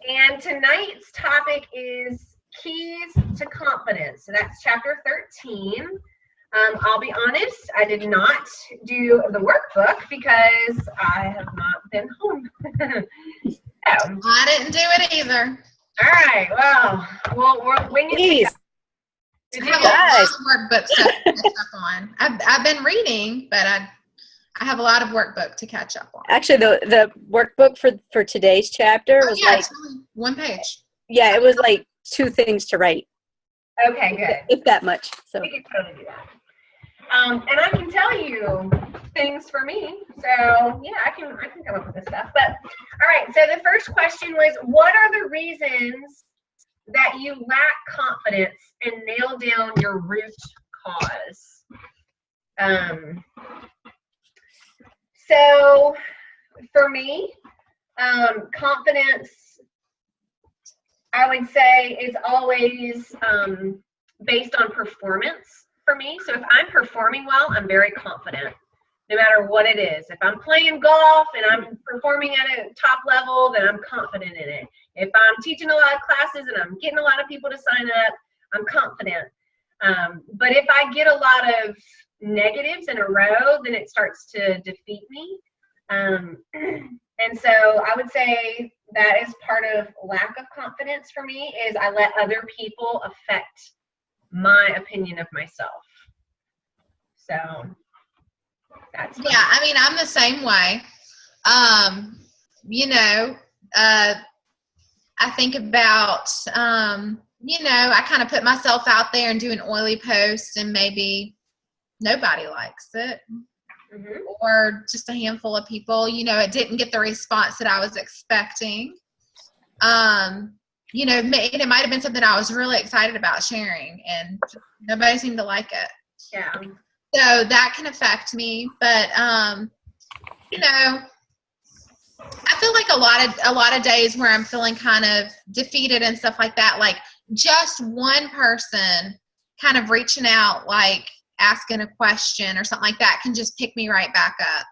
And tonight's topic is keys to confidence. So that's chapter 13. I'll be honest, I did not do the workbook because I have not been home. So, I didn't do it either. all right, well, we're winging it. I have a lot of workbook stuff to catch up on. I've been reading, but I have a lot of workbook to catch up on. Actually, the workbook for today's chapter was it's only one page. Yeah, it was like 2 things to write. Okay, good. If that much. So we can totally do that. And I can tell you things for me. So yeah, I can come up with this stuff. But all right, so the first question was, what are the reasons that you lack confidence and nail down your root cause? So for me, confidence, I would say, is always based on performance for me. So if I'm performing well, I'm very confident, no matter what it is. If I'm playing golf and I'm performing at a top level, then I'm confident in it. If I'm teaching a lot of classes and I'm getting a lot of people to sign up, I'm confident. But if I get a lot of negatives in a row, then it starts to defeat me. And so I would say that is part of lack of confidence for me, is I let other people affect my opinion of myself. So that's fun. Yeah, I mean, I'm the same way. I think about, I kind of put myself out there and do an oily post and maybe nobody likes it. Mm-hmm. Or just a handful of people, it didn't get the response that I was expecting. It might have been something I was really excited about sharing and nobody seemed to like it. Yeah. So that can affect me, but I feel like a lot of days where I'm feeling kind of defeated and stuff like that, like just one person kind of reaching out, like asking a question or something like that, can just pick me right back up.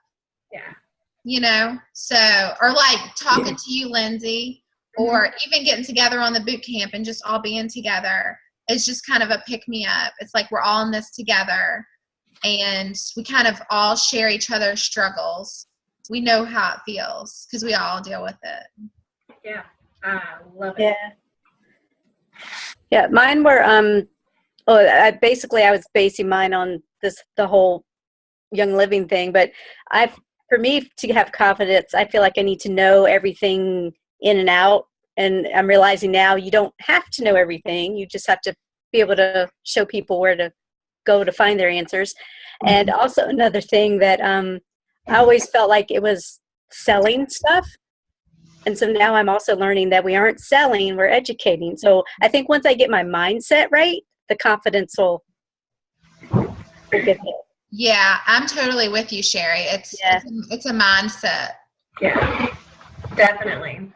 Yeah. So, or like talking to you, Lindsay, or even getting together on the boot camp and just all being together is just kind of a pick me up. It's like we're all in this together and we kind of all share each other's struggles. We know how it feels because we all deal with it. Yeah. I love it. Yeah, mine were I was basing mine on the whole Young Living thing, but for me to have confidence, I feel like I need to know everything in and out, and I'm realizing now you don't have to know everything. You just have to be able to show people where to go to find their answers. And also another thing that I always felt like it was selling stuff. And so now I'm also learning that we aren't selling, we're educating. So I think once I get my mindset right, the confidence will get there. Yeah, I'm totally with you, Sherry. It's a mindset. Yeah, definitely.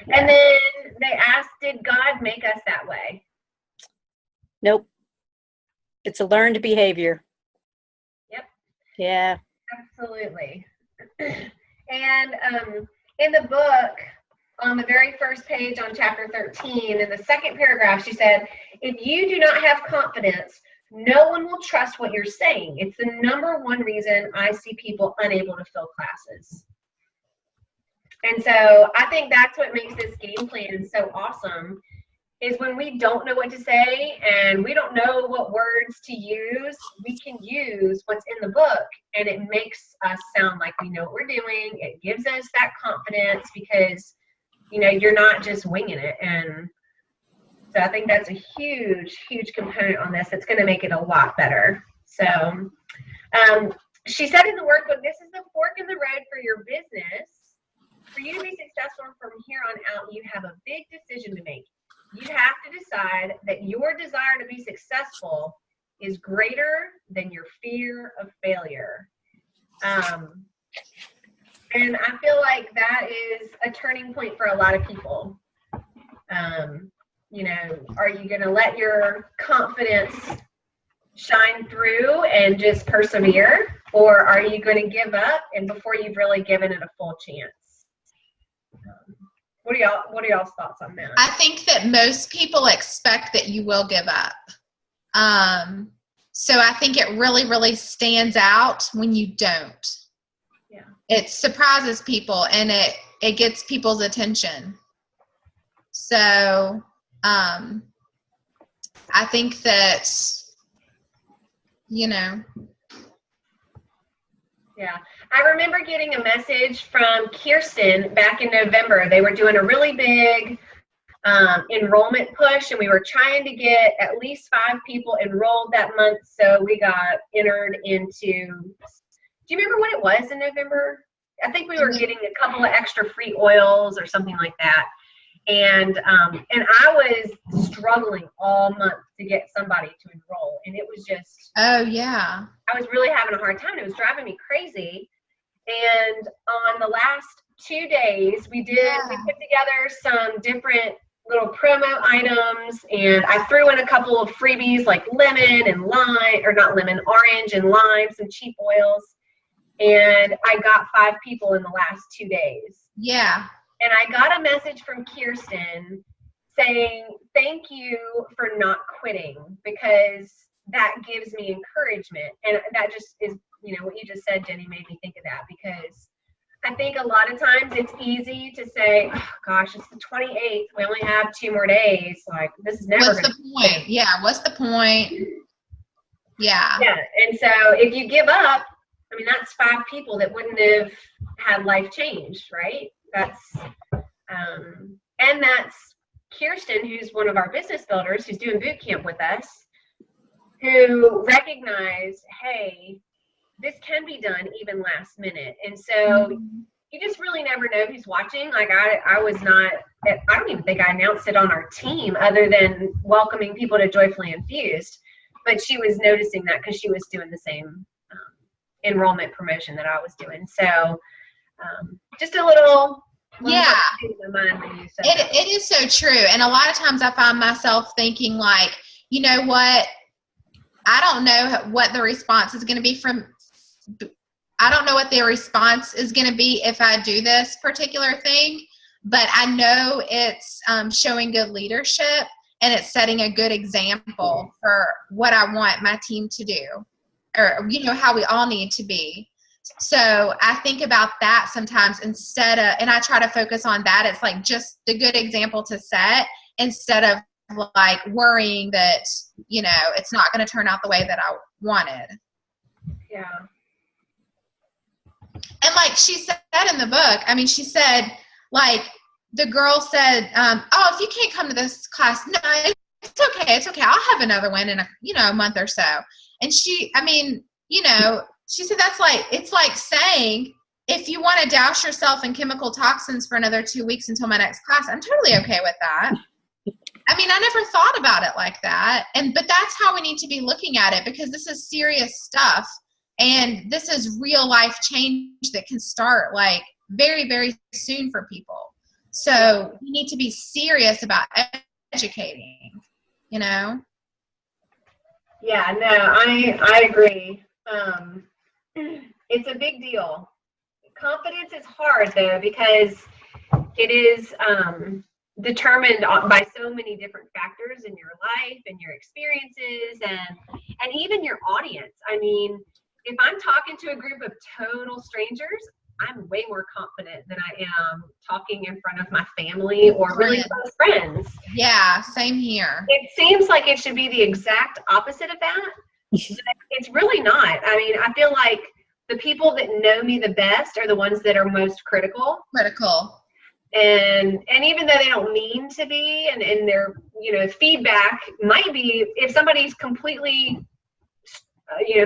Yeah. And then they asked, did God make us that way? Nope. It's a learned behavior. Yep. Yeah. Absolutely. And in the book, on the very first page on chapter 13, in the second paragraph, she said, if you do not have confidence, no one will trust what you're saying. It's the number one reason I see people unable to fill classes. And so I think that's what makes this game plan so awesome, is when we don't know what to say and we don't know what words to use, we can use what's in the book and it makes us sound like we know what we're doing. It gives us that confidence because, you're not just winging it. And so I think that's a huge, huge component on this. It's going to make it a lot better. So she said in the workbook, this is the fork in the road for your business. For you to be successful from here on out, you have a big decision to make. You have to decide that your desire to be successful is greater than your fear of failure. And I feel like that is a turning point for a lot of people. Are you going to let your confidence shine through and just persevere? Or are you going to give up and before you've really given it a full chance? What are y'all's thoughts on that? I think that most people expect that you will give up. So I think it really, really stands out when you don't. Yeah. It surprises people and it gets people's attention. So I think that, Yeah. I remember getting a message from Kirsten back in November. They were doing a really big enrollment push, and we were trying to get at least 5 people enrolled that month, so we got entered into, do you remember what it was in November? I think we were getting a couple of extra free oils or something like that. And I was struggling all month to get somebody to enroll, and it was just, oh yeah, I was really having a hard time. It was driving me crazy. And on the last 2 days, we put together some different little promo items, and I threw in a couple of freebies like lemon and lime, or not lemon, orange and lime, some cheap oils. And I got 5 people in the last 2 days. Yeah. And I got a message from Kirsten saying, thank you for not quitting, because that gives me encouragement. And that just is, what you just said, Jenny, made me think of that, because I think a lot of times it's easy to say, oh, gosh, it's the 28th. We only have 2 more days. Like, this is never What's the point? Yeah. What's the point? Yeah. Yeah. And so if you give up, I mean, that's 5 people that wouldn't have had life changed, right? That's, and that's Kirsten, who's one of our business builders, who's doing boot camp with us, who recognized, hey, this can be done even last minute. And so you just really never know who's watching. Like I was not, I don't even think I announced it on our team other than welcoming people to Joyfully Infused. But she was noticing that because she was doing the same enrollment promotion that I was doing. So just a little. Yeah. It is so true. And a lot of times I find myself thinking like, you know what? I don't know what the response is going to be I don't know what their response is going to be if I do this particular thing, but I know it's showing good leadership and it's setting a good example for what I want my team to do, or, how we all need to be. So I think about that sometimes instead of, and I try to focus on that. It's like just the good example to set instead of like worrying that, it's not going to turn out the way that I wanted. Yeah. And like she said in the book, I mean, she said, like, the girl said, oh, if you can't come to this class, no, it's okay. It's okay. I'll have another one in a month or so. And she said, it's like saying, if you want to douse yourself in chemical toxins for another 2 weeks until my next class, I'm totally okay with that. I mean, I never thought about it like that. But that's how we need to be looking at it, because this is serious stuff. And this is real life change that can start like very, very soon for people. So we need to be serious about educating, Yeah, no, I agree. It's a big deal. Confidence is hard though, because it is determined by so many different factors in your life and your experiences and even your audience. I mean, if I'm talking to a group of total strangers, I'm way more confident than I am talking in front of my family or really close friends. Yeah, same here. It seems like it should be the exact opposite of that. It's really not. I mean, I feel like the people that know me the best are the ones that are most critical. And even though they don't mean to be, and their feedback might be, if somebody's completely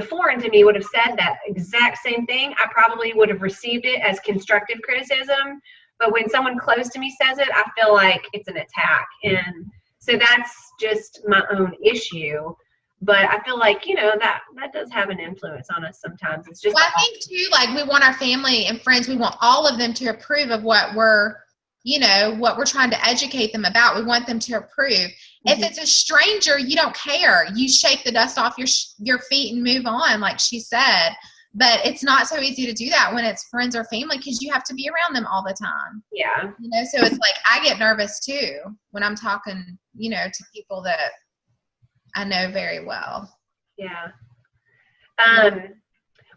foreign to me would have said that exact same thing, I probably would have received it as constructive criticism. But when someone close to me says it, I feel like it's an attack. And so that's just my own issue. But I feel like, that does have an influence on us sometimes. It's just, well, I think too, like we want our family and friends, we want all of them to approve of what we're trying to educate them about. We want them to approve. Mm-hmm. If it's a stranger, you don't care. You shake the dust off your feet and move on, like she said. But it's not so easy to do that when it's friends or family because you have to be around them all the time. Yeah. You know, so it's like I get nervous too when I'm talking, you know, to people that I know very well. Yeah.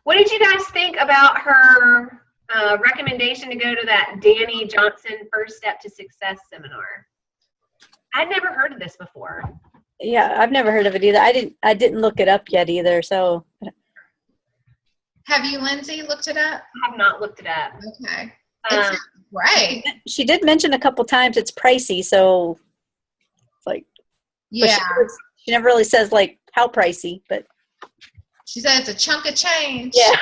What did you guys think about her recommendation to go to that Danny Johnson First Step to Success seminar? I'd never heard of this before. Yeah, I've never heard of it either. I didn't look it up yet either. So, have you, Lindsay, looked it up? I have not looked it up. Okay, it's great. She did mention a couple times it's pricey. So, like, yeah, she never really says like how pricey, but she said it's a chunk of change. Yeah.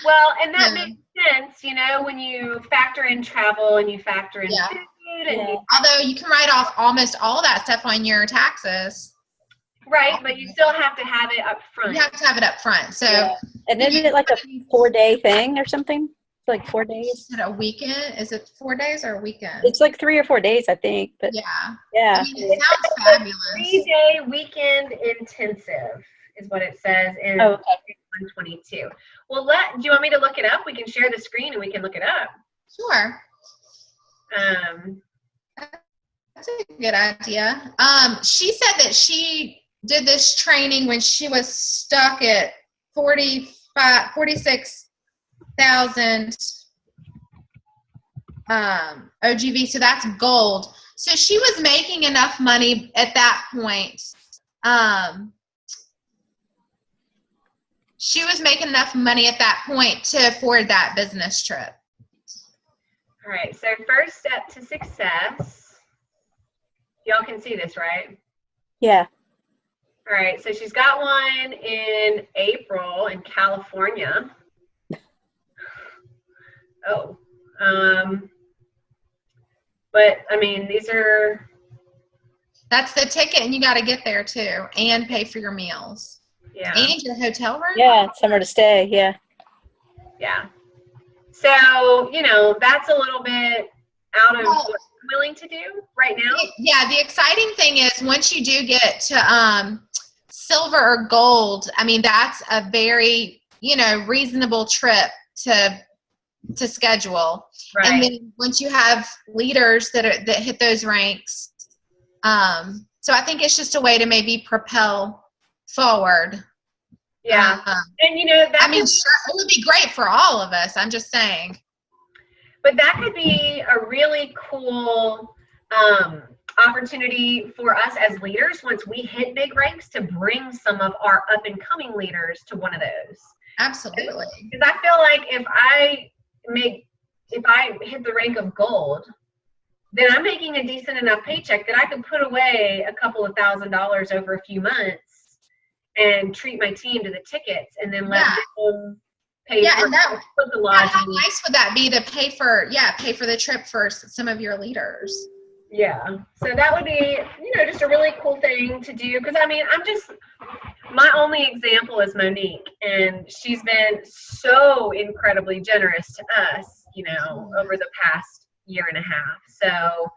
Well, and that makes sense, you know, when you factor in travel and you factor in food. And although you can write off almost all that stuff on your taxes. Right, but you still have to have it up front. You have to have it up front. So, and isn't it like a 4-day thing or something? It's like 4 days. Is it a weekend? Is it 4 days or a weekend? It's like 3 or 4 days, I think. But yeah. I mean, it sounds fabulous. 3-day weekend intensive is what it says in 122. Well, do you want me to look it up? We can share the screen and we can look it up. Sure. That's a good idea. She said that she did this training when she was stuck at 46,000 OGV, so that's gold. So she was making enough money at that point. She was making enough money at that point to afford that business trip. All right, so first step to success. Y'all can see this, right? Yeah. All right, so she's got one in April in California. Oh, but I mean, that's the ticket, and you got to get there too, and pay for your meals. Yeah. And your hotel room. Yeah, somewhere to stay. Yeah. Yeah. So, you know, that's a little bit out of what I'm willing to do right now. Yeah, the exciting thing is once you do get to silver or gold, I mean, that's a very, you know, reasonable trip to schedule. Right. And then once you have leaders that hit those ranks, so I think it's just a way to maybe propel forward. Yeah. And you know, I mean, sure, it would be great for all of us. I'm just saying. But that could be a really cool opportunity for us as leaders once we hit big ranks to bring some of our up and coming leaders to one of those. Absolutely. Because I feel like if I hit the rank of gold, then I'm making a decent enough paycheck that I could put away a couple of $1,000s over a few months and treat my team to the tickets and then let them pay for the lodging. How nice would that be to pay for the trip for some of your leaders? Yeah. So that would be, you know, just a really cool thing to do. Because, I mean, my only example is Monique. And she's been so incredibly generous to us, you know, over the past year and a half. So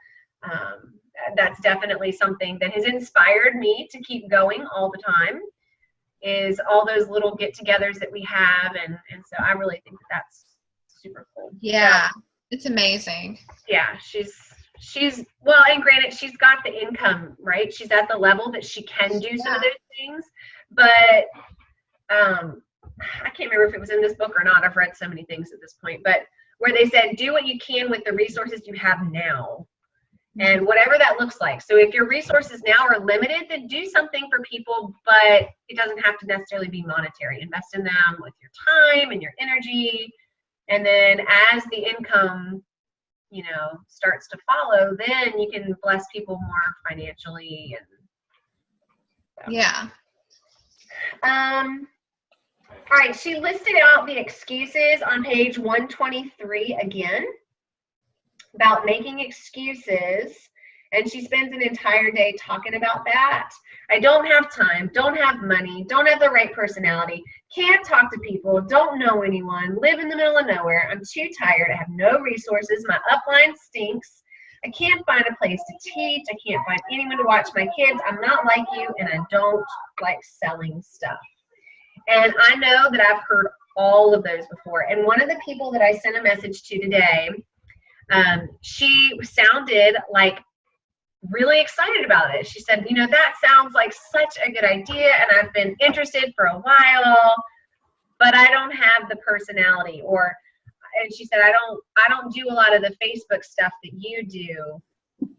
that's definitely something that has inspired me to keep going all the time, is all those little get-togethers that we have. And so I really think that's super cool. Yeah. It's amazing. Yeah. She's well, and granted, she's got the income, right? She's at the level that she can do some of those things. But I can't remember if it was in this book or not. I've read so many things at this point, but where they said, do what you can with the resources you have now. And whatever that looks like. So if your resources now are limited, then do something for people, but it doesn't have to necessarily be monetary. Invest in them with your time and your energy. And then as the income, you know, starts to follow, then you can bless people more financially. And so. Yeah. All right. She listed out the excuses on page 123 again, about making excuses, and she spends an entire day talking about that. I don't have time, don't have money, don't have the right personality, can't talk to people, don't know anyone, live in the middle of nowhere, I'm too tired, I have no resources, my upline stinks, I can't find a place to teach, I can't find anyone to watch my kids, I'm not like you, and I don't like selling stuff. And I know that I've heard all of those before. And one of the people that I sent a message to today, she sounded like really excited about it. She said, that sounds like such a good idea, and I've been interested for a while, but I don't have the personality. And she said, I don't do a lot of the Facebook stuff that you do.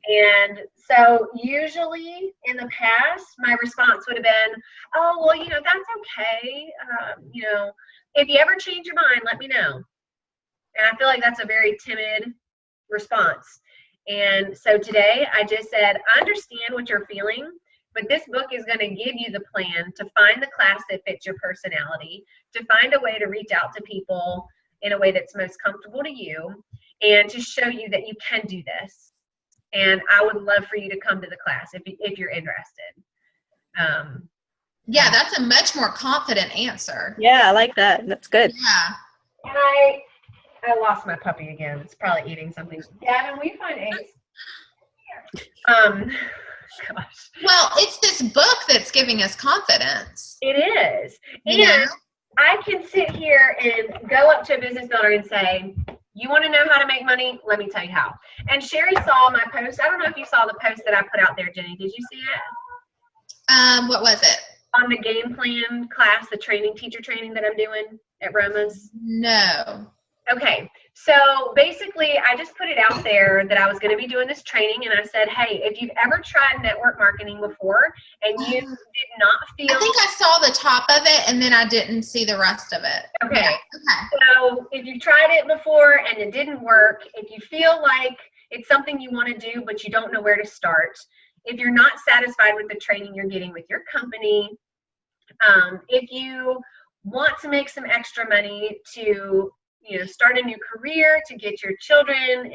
And so usually in the past, my response would have been, oh, well, that's okay. If you ever change your mind, let me know. And I feel like that's a very timid response. And so today I just said, I understand what you're feeling, but this book is going to give you the plan to find the class that fits your personality, to find a way to reach out to people in a way that's most comfortable to you, and to show you that you can do this. And I would love for you to come to the class if you're interested. Yeah, that's a much more confident answer. Yeah, I like that. That's good. Yeah. And I lost my puppy again. It's probably eating something. Gavin, will you find Ace? Gosh. Well, it's this book that's giving us confidence. It is. You know? And I can sit here and go up to a business builder and say, you want to know how to make money? Let me tell you how. And Sherry saw my post. I don't know if you saw the post that I put out there, Jenny. Did you see it? What was it? On the game plan class, the teacher training that I'm doing at Roma's. No. Okay, so basically I just put it out there that I was going to be doing this training, and I said, hey, if you've ever tried network marketing before and you did not feel... I think I saw the top of it, and then I didn't see the rest of it. Okay. Okay. So if you've tried it before and it didn't work, if you feel like it's something you want to do but you don't know where to start, if you're not satisfied with the training you're getting with your company, if you want to make some extra money to start a new career, to get your children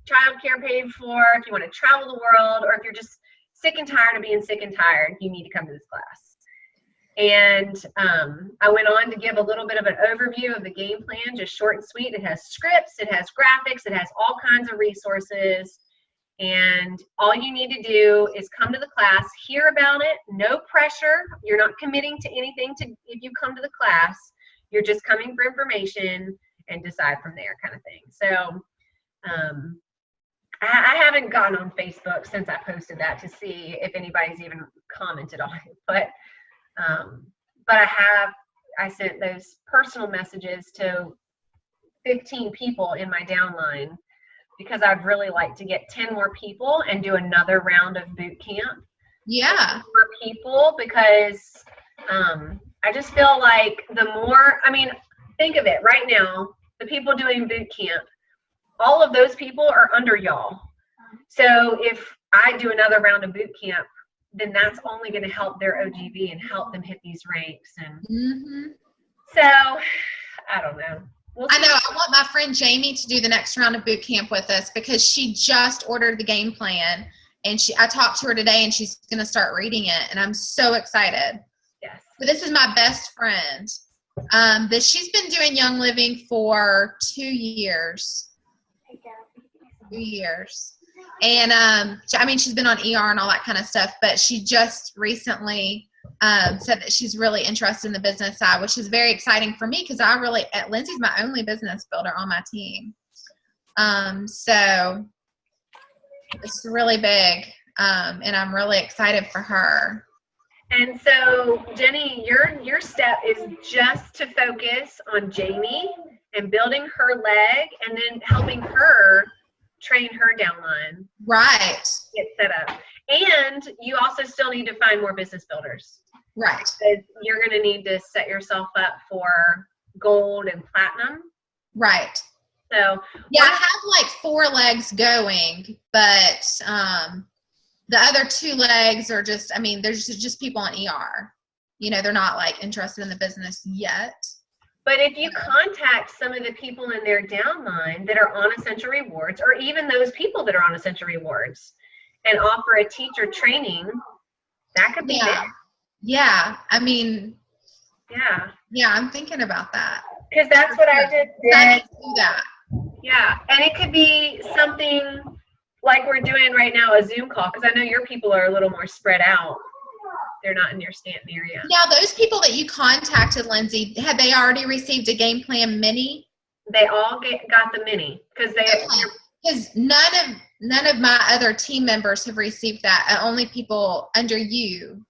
childcare paid for, if you want to travel the world, or if you're just sick and tired of being sick and tired, you need to come to this class. And I went on to give a little bit of an overview of the game plan, just short and sweet. It has scripts, it has graphics, it has all kinds of resources. And all you need to do is come to the class, hear about it, no pressure. You're not committing to anything if you come to the class. You're just coming for information and decide from there, kind of thing. So I haven't gotten on Facebook since I posted that to see if anybody's even commented on it. But I sent those personal messages to 15 people in my downline, because I'd really like to get 10 more people and do another round of boot camp. Yeah. For people, because I just feel like think of it right now, the people doing boot camp, all of those people are under y'all. So if I do another round of boot camp, then that's only going to help their OGV and help them hit these ranks. And so I don't know. I know. I want my friend Jamie to do the next round of boot camp with us, because she just ordered the game plan, and I talked to her today, and she's going to start reading it, and I'm so excited. Yes. But this is my best friend. She's been doing Young Living for 2 years. 2 years. And she's been on ER and all that kind of stuff, but she just recently said that she's really interested in the business side, which is very exciting for me, because Lindsay's my only business builder on my team. So it's really big, and I'm really excited for her. And so, Jenny, your step is just to focus on Jamie and building her leg, and then helping her train her downline. Right. Get set up. And you also still need to find more business builders. Right. Because you're going to need to set yourself up for gold and platinum. Right. So yeah, I have like 4 legs going, but the other 2 legs are just, there's just people on ER. They're not like interested in the business yet. But if you contact some of the people in their downline that are on Essential Rewards, or even those people that are on Essential Rewards, and offer a teacher training, that could be big. Yeah. Yeah, I'm thinking about that. Because that's what I did. I need to do that. Yeah, and it could be something like we're doing right now, a Zoom call, because I know your people are a little more spread out they're not in your Stanton area. Now, those people that you contacted, Lindsay, had they already received a Game Plan Mini? They all got the mini because Because none of my other team members have received that. Only people under you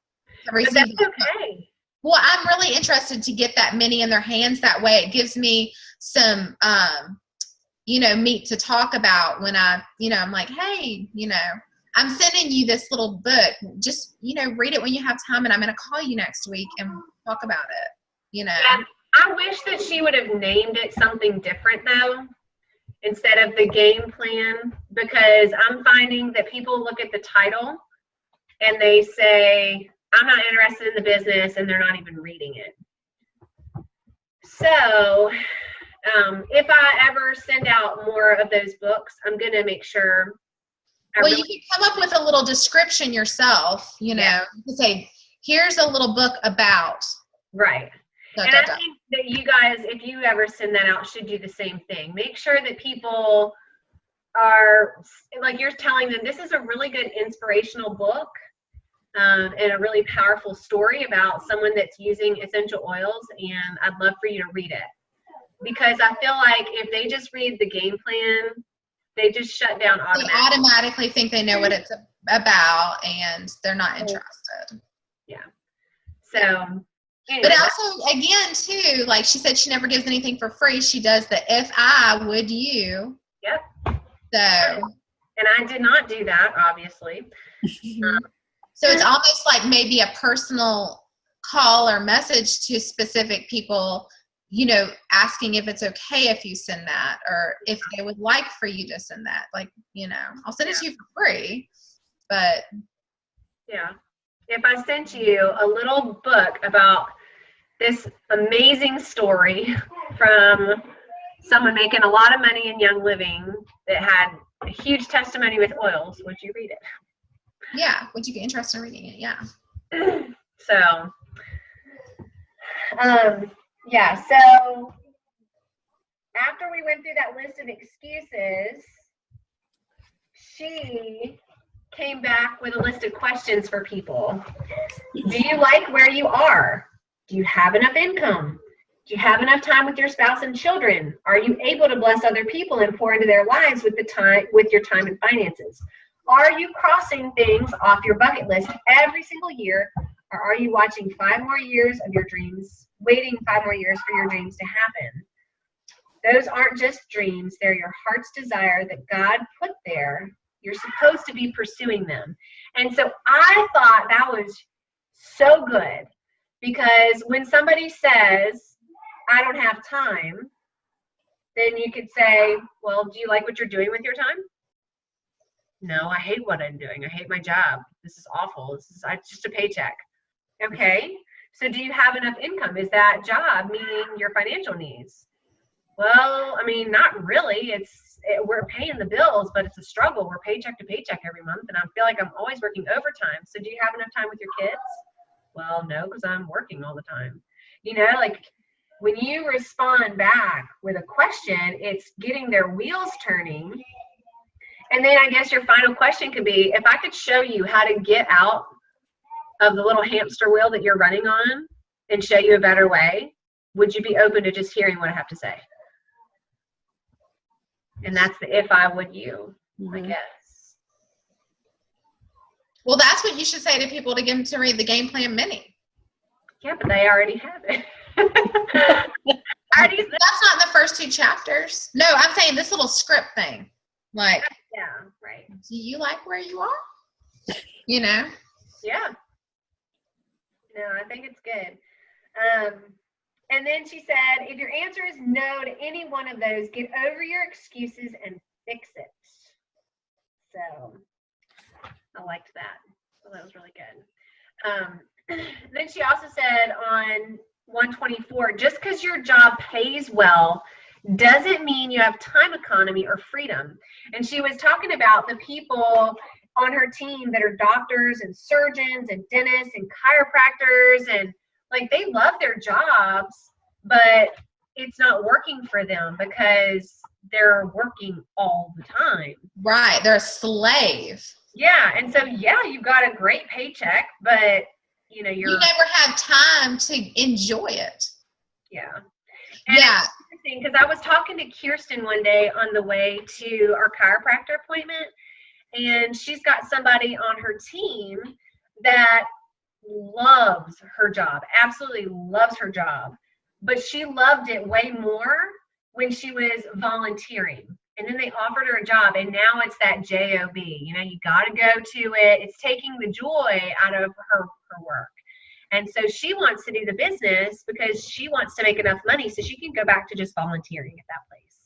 have received but that's it. okay. Well, I'm really interested to get that mini in their hands. That way it gives me some, meat to talk about when I'm like, hey, I'm sending you this little book. Just, read it when you have time, and I'm going to call you next week and talk about it, And I wish that she would have named it something different, though, instead of the game plan, because I'm finding that people look at the title and they say, I'm not interested in the business, and they're not even reading it. So if I ever send out more of those books, I'm going to make sure. You can come up with a little description yourself, to say, here's a little book about. Right. I think that you guys, if you ever send that out, should do the same thing. Make sure that people are, like you're telling them, this is a really good inspirational book and a really powerful story about someone that's using essential oils, and I'd love for you to read it. Because I feel like if they just read the game plan, they just shut down automatically. They automatically think they know what it's about, and they're not interested. Yeah. So, anyway. But also, again, too, like she said, she never gives anything for free. She does the if I, would you. Yep. So. And I did not do that, obviously. So it's almost like maybe a personal call or message to specific people, asking if it's okay if you send that, or if they would like for you to send that. Like, I'll send it to you for free, but. Yeah. If I sent you a little book about this amazing story from someone making a lot of money in Young Living that had a huge testimony with oils, would you read it? Yeah. Would you be interested in reading it? Yeah. So, so after we went through that list of excuses, she came back with a list of questions for people. Do you like where you are? Do you have enough income? Do you have enough time with your spouse and children? Are you able to bless other people and pour into their lives with your time and finances? Are you crossing things off your bucket list every single year, or are you watching 5 more years of your dreams, waiting 5 more years for your dreams to happen? Those aren't just dreams. They're your heart's desire that God put there. You're supposed to be pursuing them. And so I thought that was so good, because when somebody says, I don't have time, then you could say, well, do you like what you're doing with your time? No, I hate what I'm doing. I hate my job. This is awful. It's just a paycheck. Okay. So do you have enough income? Is that job meeting your financial needs? Well, I mean, not really. We're paying the bills, but it's a struggle. We're paycheck to paycheck every month, and I feel like I'm always working overtime. So do you have enough time with your kids? Well, no, because I'm working all the time. Like when you respond back with a question, it's getting their wheels turning. And then I guess your final question could be, if I could show you how to get out of the little hamster wheel that you're running on and show you a better way, would you be open to just hearing what I have to say? And that's the if I, would you, I guess. Well, that's what you should say to people to get them to read the Game Plan Mini. Yeah, but they already have it. That's not in the first 2 chapters. No, I'm saying this little script thing. Like, yeah, right. Do you like where you are? Yeah. No, I think it's good. And then she said, if your answer is no to any one of those, get over your excuses and fix it. So I liked that. So that was really good. Then she also said on 124, just because your job pays well doesn't mean you have time economy or freedom. And she was talking about the people on her team that are doctors and surgeons and dentists and chiropractors, and like they love their jobs, but it's not working for them because they're working all the time. Right. They're a slave. Yeah. And so, yeah, you got a great paycheck, but you know, you never have time to enjoy it. Yeah. And Yeah. it's interesting because I was talking to Kirsten one day on the way to our chiropractor appointment, and she's got somebody on her team that loves her job, absolutely loves her job, but she loved it way more when she was volunteering. And then they offered her a job, and now it's that job. You know, you got to go to it. It's taking the joy out of her work. And so she wants to do the business because she wants to make enough money so she can go back to just volunteering at that place.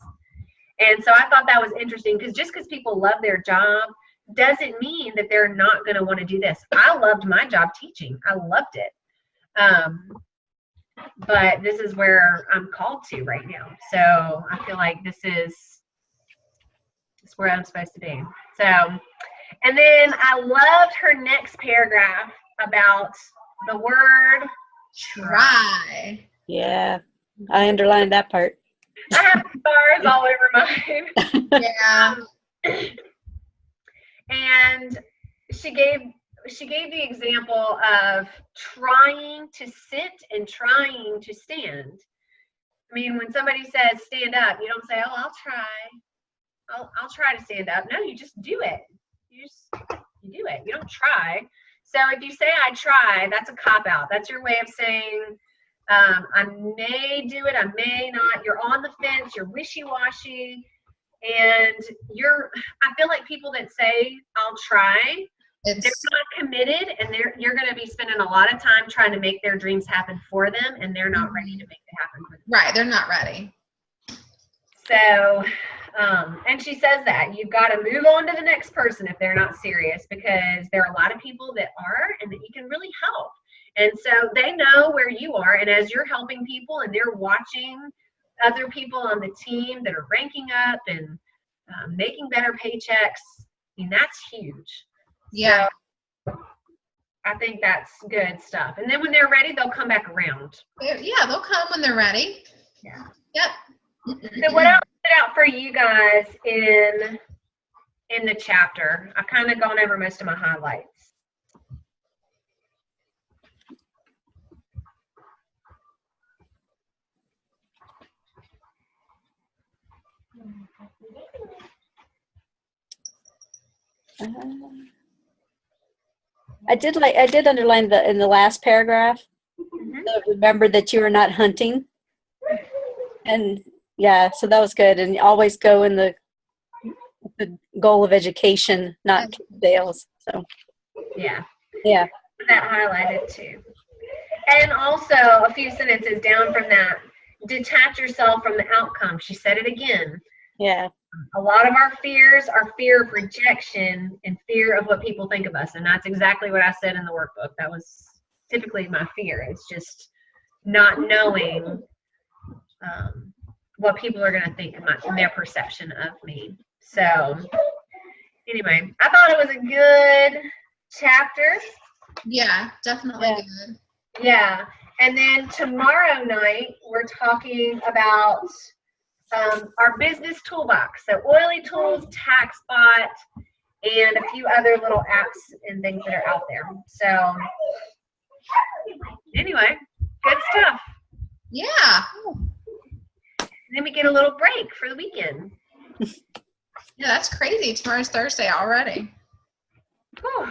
And so I thought that was interesting because just because people love their job doesn't mean that they're not going to want to do this. I loved my job teaching. I loved it. But this is where I'm called to right now. So I feel like this is where I'm supposed to be. So, and then I loved her next paragraph about the word Try. Yeah, I underlined that part. I have stars all over mine. Yeah. And she gave the example of trying to sit and trying to stand. I mean, when somebody says stand up, you don't say, "Oh, I'll try. I'll try to stand up." No, you just do it. You do it. You don't try. So if you say I try, that's a cop-out. That's your way of saying I may do it, I may not. You're on the fence, you're wishy-washy, and I feel like people that say I'll try, they're not committed, and you're going to be spending a lot of time trying to make their dreams happen for them, and they're not ready to make it happen for them. Right, they're not ready. So, and she says that you've got to move on to the next person if they're not serious, because there are a lot of people that are and that you can really help. And so they know where you are. And as you're helping people and they're watching other people on the team that are ranking up and making better paychecks, I mean, that's huge. Yeah. So I think that's good stuff. And then when they're ready, they'll come back around. Yeah, they'll come when they're ready. Yeah. Yep. So what else stood out for you guys in the chapter? I've kind of gone over most of my highlights. I did underline in the last paragraph. Remember that you are not hunting. And yeah, so that was good. And always go in the goal of education, not sales. So yeah, that highlighted too. And also a few sentences down from that, detach yourself from the outcome. She said it again. Yeah. A lot of our fears are fear of rejection and fear of what people think of us. And that's exactly what I said in the workbook. That was typically my fear. It's just not knowing what people are going to think in their perception of me. So anyway, I thought it was a good chapter. Yeah, definitely good. Yeah. And then tomorrow night, we're talking about our business toolbox. So Oily Tools, TaxBot, and a few other little apps and things that are out there. So anyway, good stuff. Yeah. And then we get a little break for the weekend. Yeah, that's crazy. Tomorrow's Thursday already. Whew.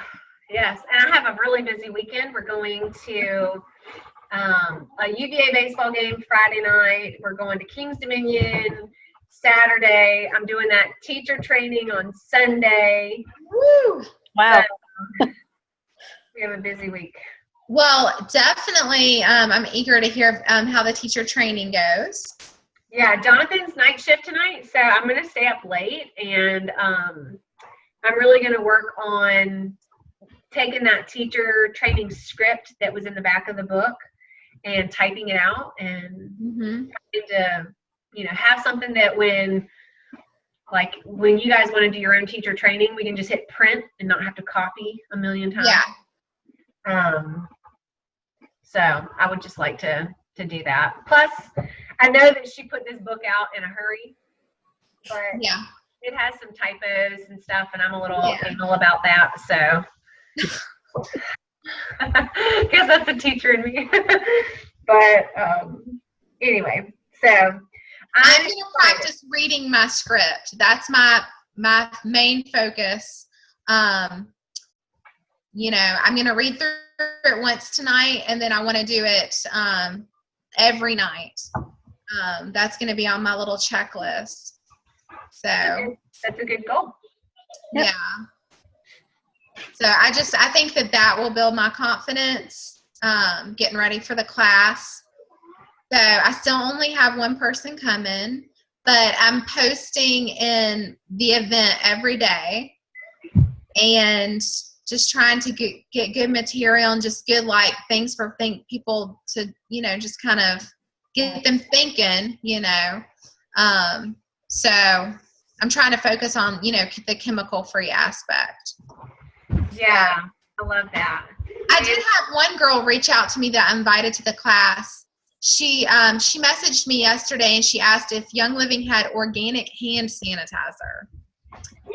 Yes, and I have a really busy weekend. We're going to a UVA baseball game Friday night. We're going to Kings Dominion Saturday. I'm doing that teacher training on Sunday. Woo! Wow. So, we have a busy week. Well, definitely, I'm eager to hear how the teacher training goes. Yeah, Jonathan's night shift tonight, so I'm going to stay up late, and I'm really going to work on taking that teacher training script that was in the back of the book and typing it out and trying to, have something that when you guys want to do your own teacher training, we can just hit print and not have to copy a million times. Yeah. So I would just like to do that. Plus, I know that she put this book out in a hurry, but it has some typos and stuff, and I'm a little anal about that. So Because that's the teacher in me. But anyway, so I'm going to practice reading my script. That's my main focus. You know, I'm going to read through it once tonight, and then I want to do it every night. That's going to be on my little checklist. So that's a good goal. Yep. Yeah. So I think that will build my confidence, getting ready for the class. So I still only have one person coming, but I'm posting in the event every day and just trying to get good material and just good things for people to, you know, just kind of get them thinking, you know. So I'm trying to focus on, you know, the chemical free aspect. Yeah, I love that. I did have one girl reach out to me that I invited to the class. She messaged me yesterday and she asked if Young Living had organic hand sanitizer.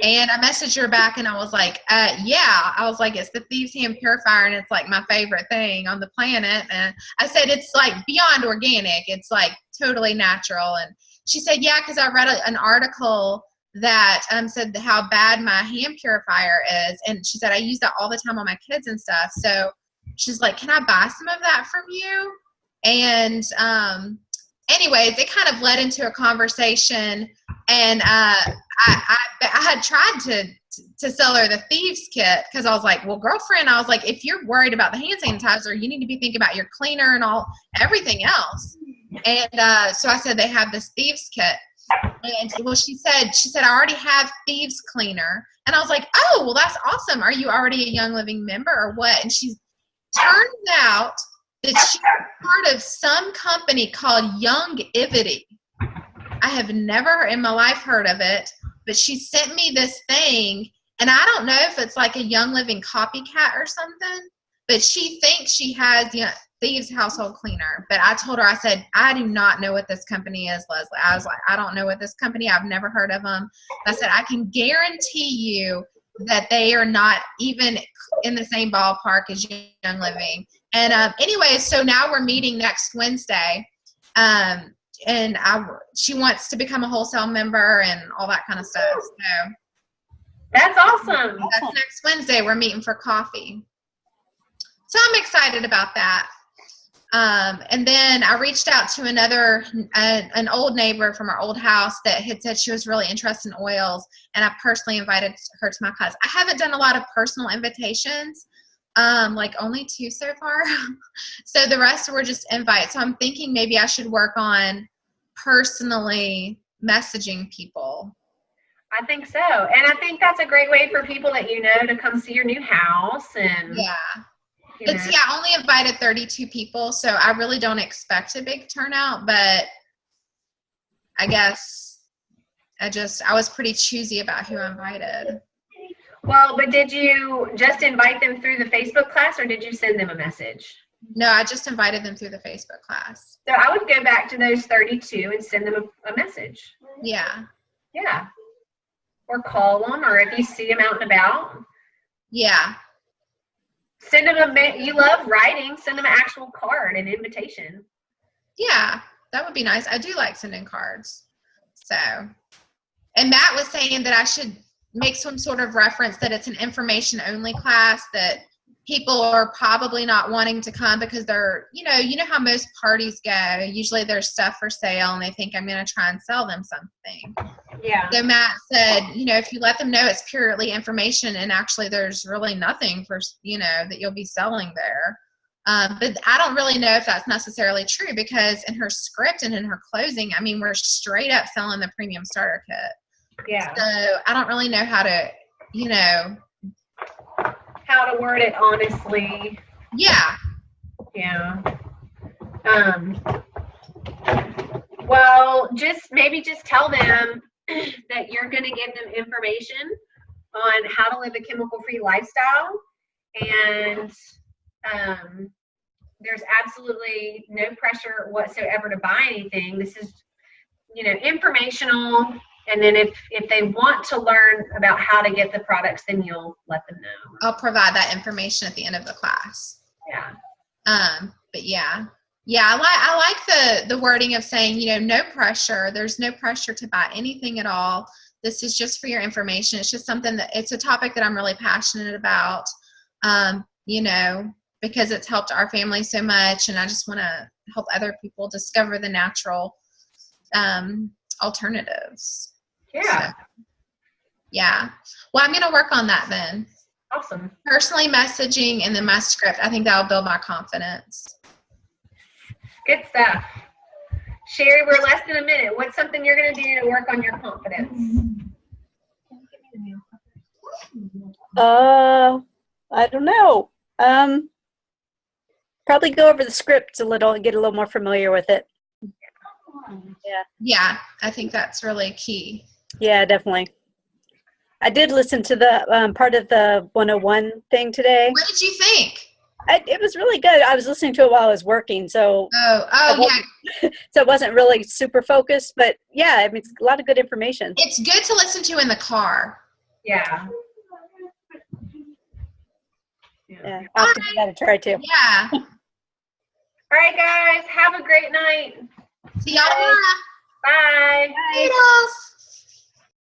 And I messaged her back and I was like, yeah. I was like, it's the Thieves Hand Purifier and it's like my favorite thing on the planet. And I said, it's like beyond organic. It's like totally natural. And she said, yeah, because I read an article that said how bad my hand purifier is. And she said, I use that all the time on my kids and stuff. So she's like, can I buy some of that from you? And anyways, it kind of led into a conversation. And I had tried to sell her the Thieves Kit because I was like, well, girlfriend, I was like, if you're worried about the hand sanitizer, you need to be thinking about your cleaner and everything else. And so I said, they have this Thieves Kit. And well, she said, I already have Thieves Cleaner. And I was like, oh, well, that's awesome. Are you already a Young Living member or what? And she turns out that she's part of some company called Youngivity. I have never in my life heard of it, but she sent me this thing, and I don't know if it's like a Young Living copycat or something, but she thinks she has Thieves Household Cleaner. But I told her, I said, I do not know what this company is, Leslie. I was like, I don't know what this company, I've never heard of them. I said, I can guarantee you that they are not even in the same ballpark as Young Living. And anyway, so now we're meeting next Wednesday. And she wants to become a wholesale member and all that kind of stuff. So that's awesome. That's next Wednesday. We're meeting for coffee. So I'm excited about that. And then I reached out to an old neighbor from our old house that had said she was really interested in oils, and I personally invited her to my class. I haven't done a lot of personal invitations, like only 2 so far. So the rest were just invites. So I'm thinking maybe I should work on personally messaging people. I think so. And I think that's a great way for people that you know to come see your new house. And yeah. I only invited 32 people, so I really don't expect a big turnout, but I guess I was pretty choosy about who I invited. Well, but did you just invite them through the Facebook class, or did you send them a message? No, I just invited them through the Facebook class. So I would go back to those 32 and send them a message. Yeah. Yeah. Or call them, or if you see them out and about. Yeah. Send them you love writing, send them an actual card, an invitation. Yeah, that would be nice. I do like sending cards. So, and Matt was saying that I should make some sort of reference that it's an information only class, that people are probably not wanting to come because they're, you know how most parties go. Usually there's stuff for sale and they think I'm going to try and sell them something. Yeah. So Matt said, if you let them know it's purely information and actually there's really nothing for, that you'll be selling there. But I don't really know if that's necessarily true, because in her script and in her closing, we're straight up selling the premium starter kit. Yeah. So I don't really know how to, how to word it honestly. Yeah. Yeah. Well, maybe just tell them that you're going to give them information on how to live a chemical-free lifestyle, and there's absolutely no pressure whatsoever to buy anything. This is, informational, And then if they want to learn about how to get the products, then you'll let them know. I'll provide that information at the end of the class. Yeah. But yeah. Yeah, I like the wording of saying, you know, no pressure. There's no pressure to buy anything at all. This is just for your information. It's just something it's a topic that I'm really passionate about, you know, because it's helped our family so much, and I just want to help other people discover the natural alternatives. Yeah. So, yeah. Well, I'm going to work on that then. Awesome. Personally messaging and then my script. I think that'll build my confidence. Good stuff. Sherry, we're less than a minute. What's something you're going to do to work on your confidence? I don't know. Probably go over the script a little and get a little more familiar with it. Yeah, I think that's really key. Yeah, definitely. I did listen to the part of the 101 thing today. What did you think? It was really good. I was listening to it while I was working, so yeah. So it wasn't really super focused, but yeah, I mean, it's a lot of good information. It's good to listen to in the car. Yeah. Yeah, I'll have to give that a try too. Yeah. All right, guys. Have a great night. See y'all tomorrow. Bye. Bye.